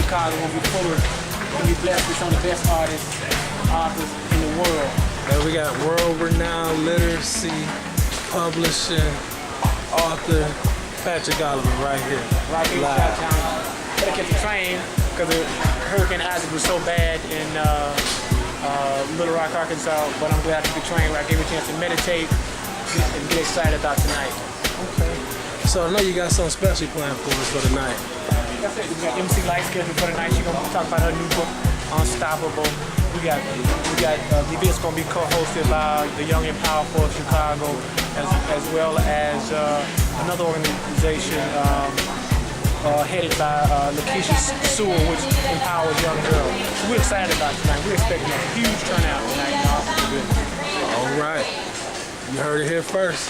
Chicago will be full of, will be blessed with some of the best artists, authors in the world. And we got world-renowned literacy, publishing, author, Patrick Oliver right here. Right here in Southtown. Gotta catch the train because Hurricane Isaac was so bad in Little Rock, Arkansas, but I'm glad to be trained where I gave me a chance to meditate and get excited about tonight. Okay. So I know you got something special planned for us for tonight. Like I said, we got MC Lyte scheduled for tonight. She's gonna talk about her new book, Unstoppable. The event's gonna be co-hosted by the Young and Powerful of Chicago, as well as another organization headed by Lakeisha Sewell, which empowers young girls. So we're excited about tonight. We're expecting a huge turnout tonight. All right. You heard it here first.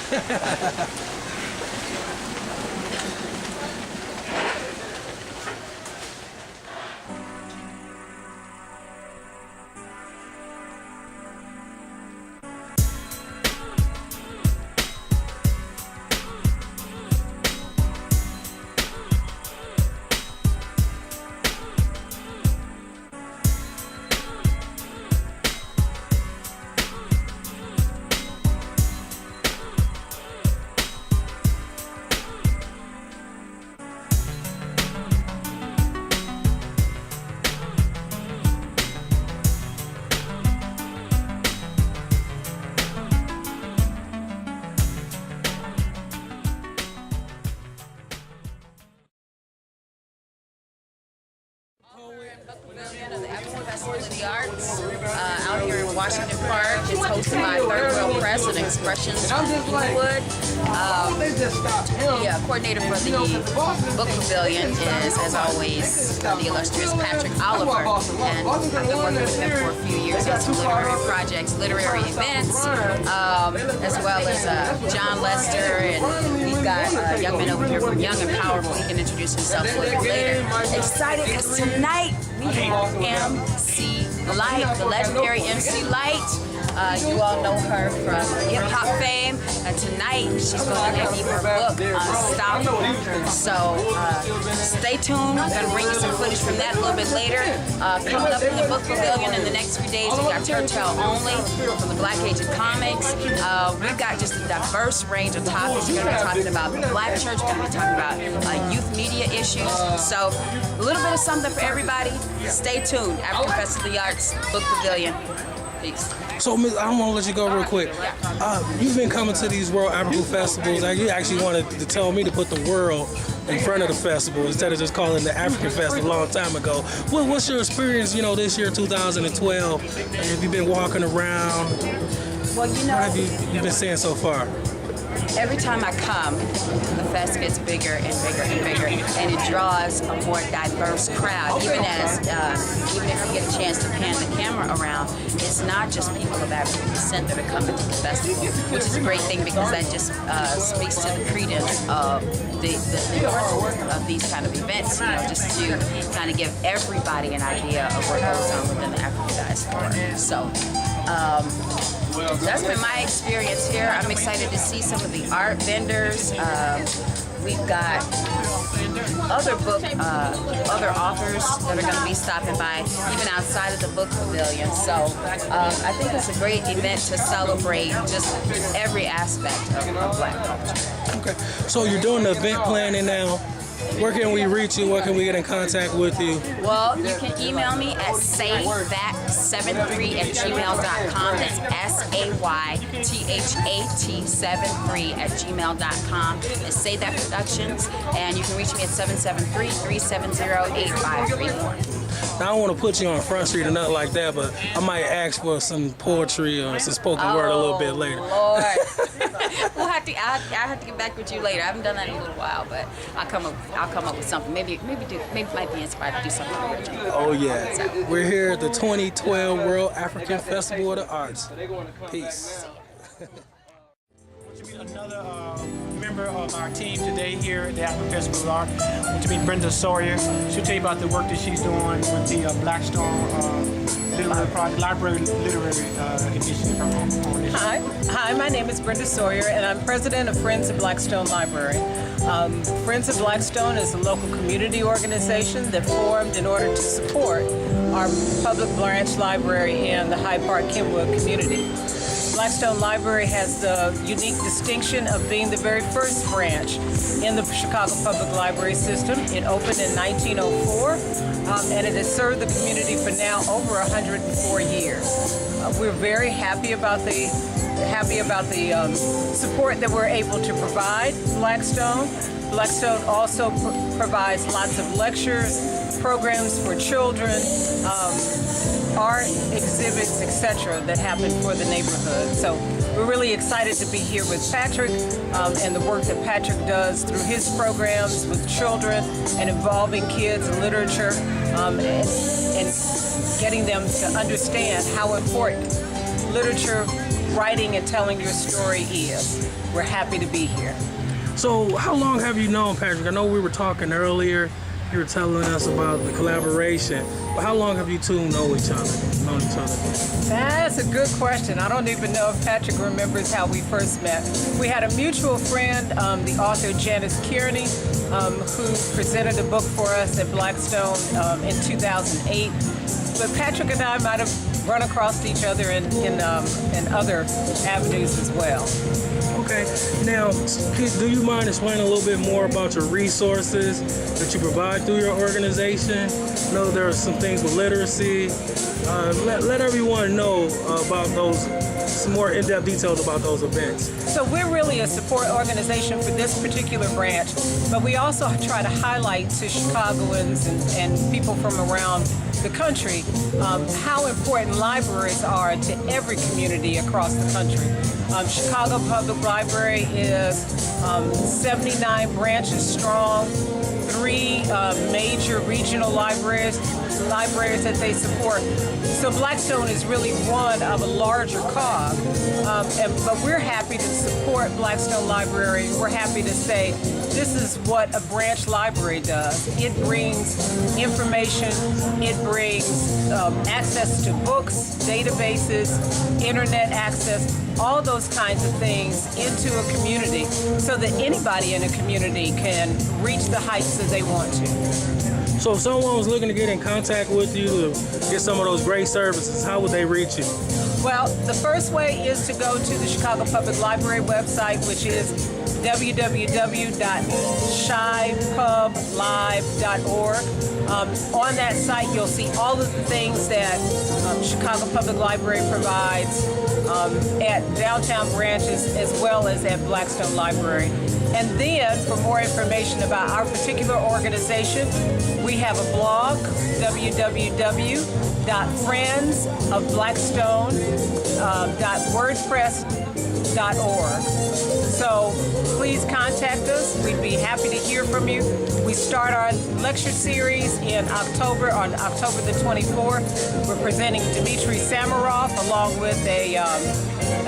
Book Pavilion of the African Festival of the Arts out here in Washington Park. It's hosted by Third World Press and Expressions from Englewood. The coordinator for the Book Pavilion is, as always, the illustrious Patrick Oliver, and I've been working with him for a few years on some literary projects, literary events, as well as John Lester, and we've got a young man over here from Young and Powerful. He can introduce himself a little bit later. Excited because tonight we have MC Lyte, the legendary MC Lyte. You all know her from hip-hop fame, and tonight she's going to give you her book, Unstoppable. So stay tuned. I'm going to bring you some footage from that a little bit later. Coming up in the Book Pavilion in the next few days, we've got Turtle Only from the Black Agent Comics. We've got just a diverse range of topics. We're going to be talking about the Black church. We're going to be talking about youth media issues. So a little bit of something for everybody. Stay tuned. African Festival of the Arts, Book Pavilion. Peace. So, Miss, I don't want to let you go real quick. You've been coming to these World African Festivals. You actually wanted to tell me to put the world in front of the festival instead of just calling it the African Festival a long time ago. What's your experience, this year, 2012? Have you been walking around? Well, what have you been seeing so far? Every time I come, the fest gets bigger and bigger and bigger, and it draws a more diverse crowd. Even if you get a chance to pan the camera around, it's not just people of African descent that are coming to the festival, which is a great thing because that just speaks to the credence of the importance of these kind of events. Just to kind of give everybody an idea of what goes on within the African diaspora. So. That's been my experience here. I'm excited to see some of the art vendors. We've got other authors that are going to be stopping by, even outside of the Book Pavilion. So I think it's a great event to celebrate just every aspect of Black culture. Okay, so you're doing the event planning now. Where can we reach you? Where can we get in contact with you? Well, you can email me at saythat73@gmail.com. That's SAYTHAT73@gmail.com. It's Say That Productions, and you can reach me at 773-370-8534. Now, I don't want to put you on Front Street or nothing like that, but I might ask for some poetry or some spoken word a little bit later. Lord. I'll have to get back with you later. I haven't done that in a little while, but I'll come up with something. Maybe might be inspired to do something original. Oh yeah. So. We're here at the 2012 World African Festival of the Arts. Peace. Another member of our team today here at the African Festival of Art, to meet Brenda Sawyer. She'll tell you about the work that she's doing with the Blackstone literary project, library literary initiative from initiative. Hi, my name is Brenda Sawyer, and I'm president of Friends of Blackstone Library. Friends of Blackstone is a local community organization that formed in order to support our public branch library in the Hyde Park Kenwood community. Blackstone Library has the unique distinction of being the very first branch in the Chicago Public Library system. It opened in 1904, and it has served the community for now over 104 years. We're very happy about the support that we're able to provide Blackstone. Blackstone also provides lots of lectures, programs for children, art exhibits, etc. that happen for the neighborhood. So we're really excited to be here with Patrick and the work that Patrick does through his programs with children and involving kids in literature and getting them to understand how important literature, writing, and telling your story is. We're happy to be here. So how long have you known Patrick? I know we were talking earlier. You were telling us about the collaboration. But how long have you two known each other? That's a good question. I don't even know if Patrick remembers how we first met. We had a mutual friend, the author Janice Kearney, who presented a book for us at Blackstone in 2008. But Patrick and I might have run across each other in other avenues as well. Okay. Now, do you mind explaining a little bit more about your resources that you provide through your organization? I know there are some things with literacy. Let everyone know about those, some more in-depth details about those events. So we're really a support organization for this particular branch, but we also try to highlight to Chicagoans and people from around the country how important libraries are to every community across the country. Chicago Public Library is 79 branches strong, 3 major regional libraries that they support. So Blackstone is really one of a larger cog, but we're happy to support Blackstone Library. We're happy to say this is what a branch library does. It brings information, it brings access to books, databases, internet access, all those kinds of things into a community so that anybody in a community can reach the heights that they want to. So if someone was looking to get in contact with you to get some of those great services, how would they reach you? Well, the first way is to go to the Chicago Public Library website, which is www.chipublive.org. On that site, you'll see all of the things that Chicago Public Library provides at downtown branches as well as at Blackstone Library. And then, for more information about our particular organization, we have a blog, www.friendsofblackstone.wordpress.org. So please contact us. We'd be happy to hear from you. We start our lecture series in October, on October the 24th. We're presenting Dmitry Samaroff along with a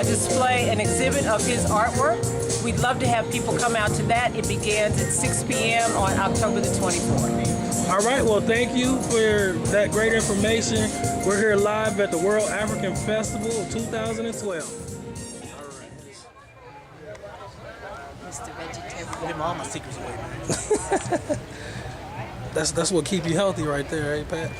display, an exhibit of his artwork. We'd love to have people come out to that. It begins at 6 p.m. on October the 24th. All right, well, thank you for that great information. We're here live at the World African Festival of 2012. Mr. Vegetarian. Get all my secrets away, man. That's what keep you healthy right there, eh, Pat?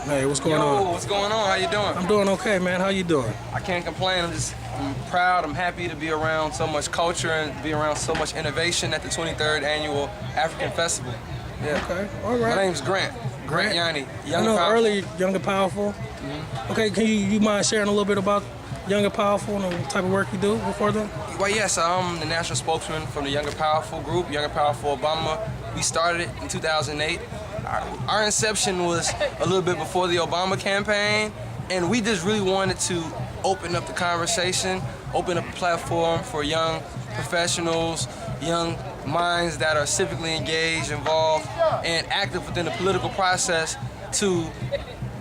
Hey, what's going on? What's going on? How you doing? I'm doing okay, man. How you doing? I can't complain. I'm proud. I'm happy to be around so much culture and be around so much innovation at the 23rd Annual African Festival. Yeah. Okay, all right. My name's Grant. Grant Yanni. I know early, Young and Powerful. Mm-hmm. Okay, can you mind sharing a little bit about Young and Powerful and the type of work you do before them? Well, yes, I'm the national spokesman from the Young and Powerful group, Young and Powerful Obama. We started it in 2008. Our inception was a little bit before the Obama campaign, and we just really wanted to open up the conversation, open up a platform for young professionals, young minds that are civically engaged, involved, and active within the political process to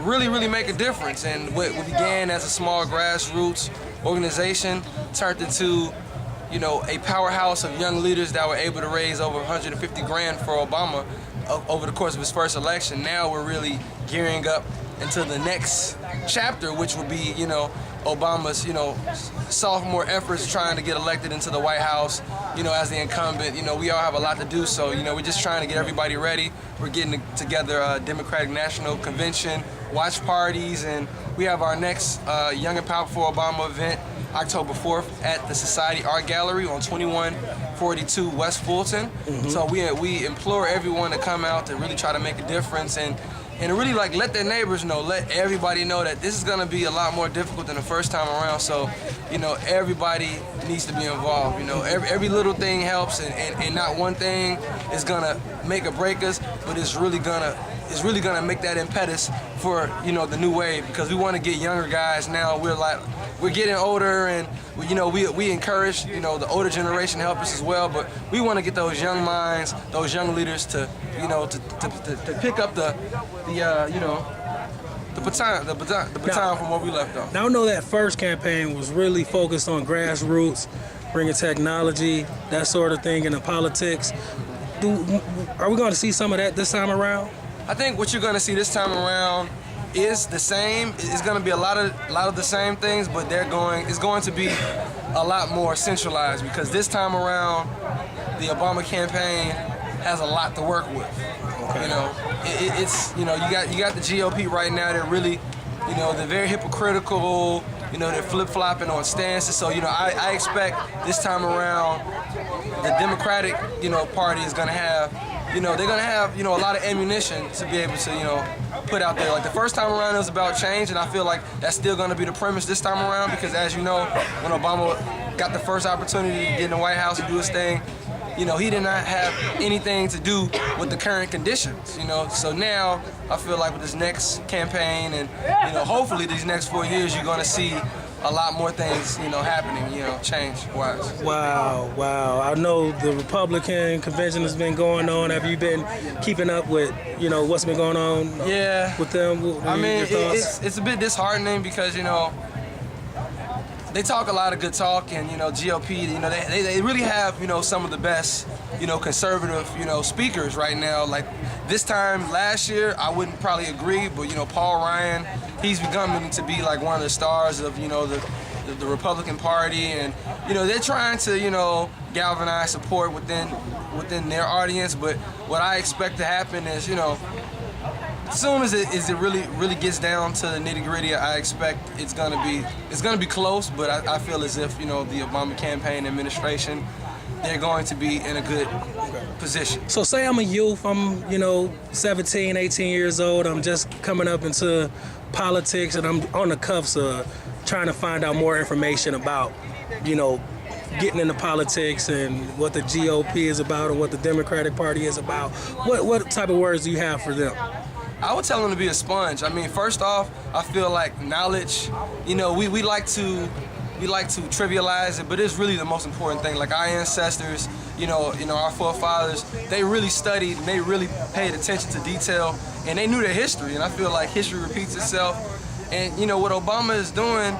really make a difference. And what began as a small grassroots organization turned into, you know, a powerhouse of young leaders that were able to raise over 150 grand for Obama over the course of his first election. Now we're really gearing up into the next chapter, which will be, you know, Obama's, you know, sophomore efforts trying to get elected into the White House, you know, as the incumbent. You know, we all have a lot to do, so, you know, we're just trying to get everybody ready. We're getting together a Democratic National Convention, watch parties, and we have our next Young and Powerful Obama event October 4th at the Society Art Gallery on 2142 West Fulton. So we implore everyone to come out to really try to make a difference and really like let their neighbors know, let everybody know that this is gonna be a lot more difficult than the first time around. So, you know, everybody needs to be involved. You know, every little thing helps, and not one thing is gonna make or break us, but it's really gonna make that impetus for, you know, the new wave, because we want to get younger guys now. We're getting older, and we encourage, you know, the older generation to help us as well, but we want to get those young minds, those young leaders to, you know, to pick up the baton from where we left off. Now I know that first campaign was really focused on grassroots, bringing technology, that sort of thing, into politics. Are we going to see some of that this time around? I think what you're going to see this time around is the same. It's going to be a lot of the same things, but it's going to be a lot more centralized, because this time around the Obama campaign has a lot to work with. Okay. You know, it's you know, you got the GOP right now. They're really, you know, they're very hypocritical. You know, they're flip-flopping on stances. So, you know, I expect this time around the Democratic, you know, Party is going to have, you know, they're going to have, you know, a lot of ammunition to be able to, you know, put out there. Like the first time around, it was about change, and I feel like that's still going to be the premise this time around, because as you know, when Obama got the first opportunity to get in the White House and do his thing, you know, he did not have anything to do with the current conditions, you know. So now I feel like with this next campaign and, you know, hopefully these next 4 years, you're going to see a lot more things, you know, happening, you know, change-wise. Wow. I know the Republican convention has been going on. Have you been keeping up with, you know, what's been going on with them? I mean, it's a bit disheartening because, you know, they talk a lot of good talk, and, you know, GOP, you know, they really have, you know, some of the best, you know, conservative, you know, speakers right now. Like this time last year, I wouldn't probably agree, but, you know, Paul Ryan, he's becoming to be like one of the stars of, you know, the Republican Party, and, you know, they're trying to, you know, galvanize support within their audience. But what I expect to happen is, you know, as soon as it really gets down to the nitty-gritty, I expect it's gonna be close. But I feel as if, you know, the Obama campaign administration, they're going to be in a good position. So say I'm a youth, I'm, you know, 17, 18 years old, I'm just coming up into politics, and I'm on the cuffs of trying to find out more information about, you know, getting into politics and what the GOP is about or what the Democratic Party is about. What type of words do you have for them? I would tell them to be a sponge. I mean, first off, I feel like knowledge, you know, we like to trivialize it, but it's really the most important thing. Like our ancestors, you know, our forefathers, they really studied and they really paid attention to detail, and they knew their history. And I feel like history repeats itself. And, you know, what Obama is doing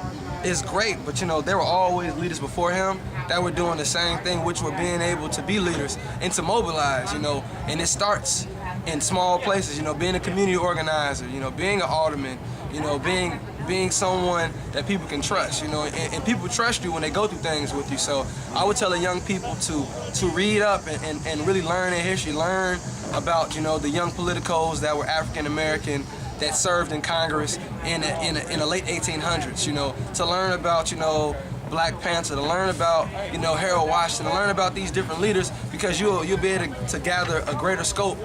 is great, but, you know, there were always leaders before him that were doing the same thing, which were being able to be leaders and to mobilize, you know, and it starts in small places, you know, being a community organizer, you know, being an alderman, you know, being someone that people can trust, you know, and people trust you when they go through things with you. So I would tell the young people to read up and really learn their history, learn about, you know, the young politicos that were African American that served in Congress in the late 1800s, you know, to learn about, you know, Black Panther, to learn about, you know, Harold Washington, to learn about these different leaders, because you'll be able to gather a greater scope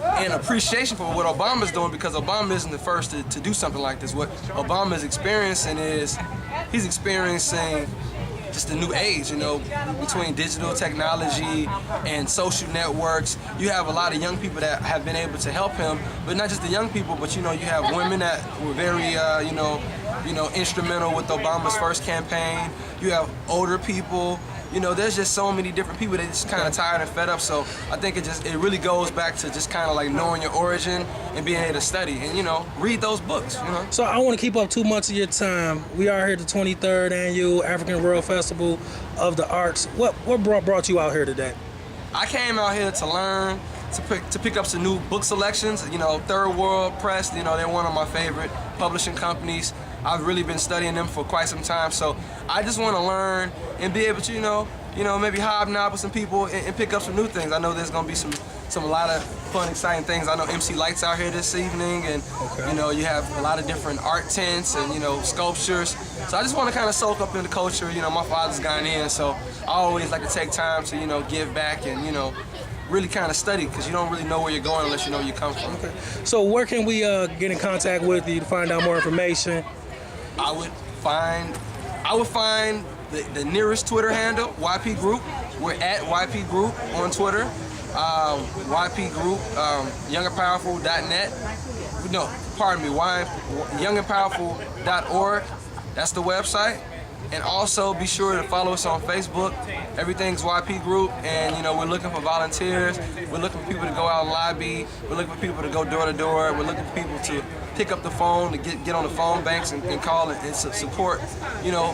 and appreciation for what Obama's doing, because Obama isn't the first to do something like this. What Obama is experiencing is, he's experiencing just a new age, you know, between digital technology and social networks. You have a lot of young people that have been able to help him, but not just the young people, but, you know, you have women that were very, you know, instrumental with Obama's first campaign. You have older people you know, there's just so many different people that just kind of tired and fed up. So I think it really goes back to just kind of like knowing your origin and being able to study and, you know, read those books, you know. So I don't want to keep up too much of your time. We are here at the 23rd Annual African World Festival of the Arts. What brought you out here today? I came out here to learn, to pick up some new book selections. You know, Third World Press, you know, they're one of my favorite publishing companies. I've really been studying them for quite some time, so I just want to learn and be able to, you know, maybe hobnob with some people and pick up some new things. I know there's gonna be a lot of fun, exciting things. I know MC Lyte's out here this evening, and you know, you have a lot of different art tents and, you know, sculptures. So I just want to kind of soak up in the culture. You know, my father's Ghanaian, so I always like to take time to, you know, give back and, you know, really kind of study, because you don't really know where you're going unless you know where you come from. Okay. So where can we get in contact with you to find out more information? I would find the nearest Twitter handle, YP Group. We're at YP Group on Twitter. YP Group, youngandpowerful.net. No, pardon me, youngandpowerful.org. That's the website. And also be sure to follow us on Facebook. Everything's YP Group, and, you know, we're looking for volunteers. We're looking for people to go out and lobby. We're looking for people to go door to door. We're looking for people to pick up the phone, to get on the phone banks and call and support, you know,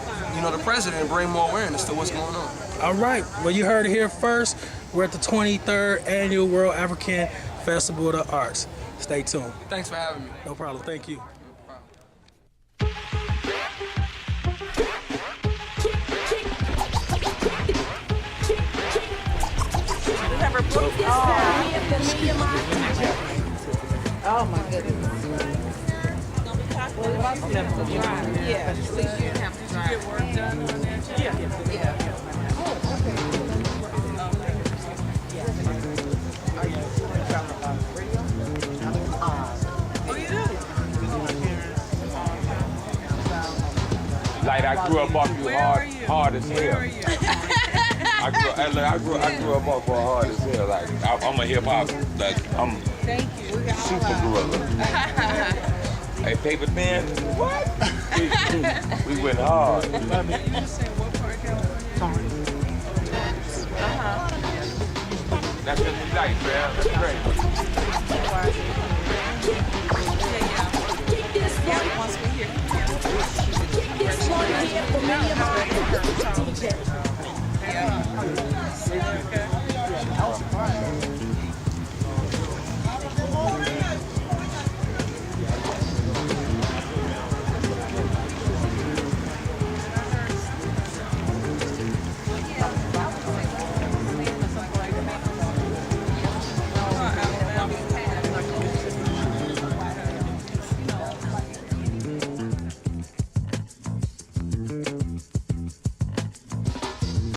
the president and bring more awareness to what's going on. All right. Well, you heard it here first. We're at the 23rd Annual World African Festival of the Arts. Stay tuned. Thanks for having me. No problem. Thank you. Oh my goodness. Yeah, at least you didn't have to drive. Get work done on that? Yeah. Like, I grew up off you hard as hell. I grew up off you hard as hell. Like, I'm a hip hop, like, I'm super gorilla. Hey, paper thin? What? we went hard. That's MC Lyte, man. That's great. Once we hear this one here for me and my DJ.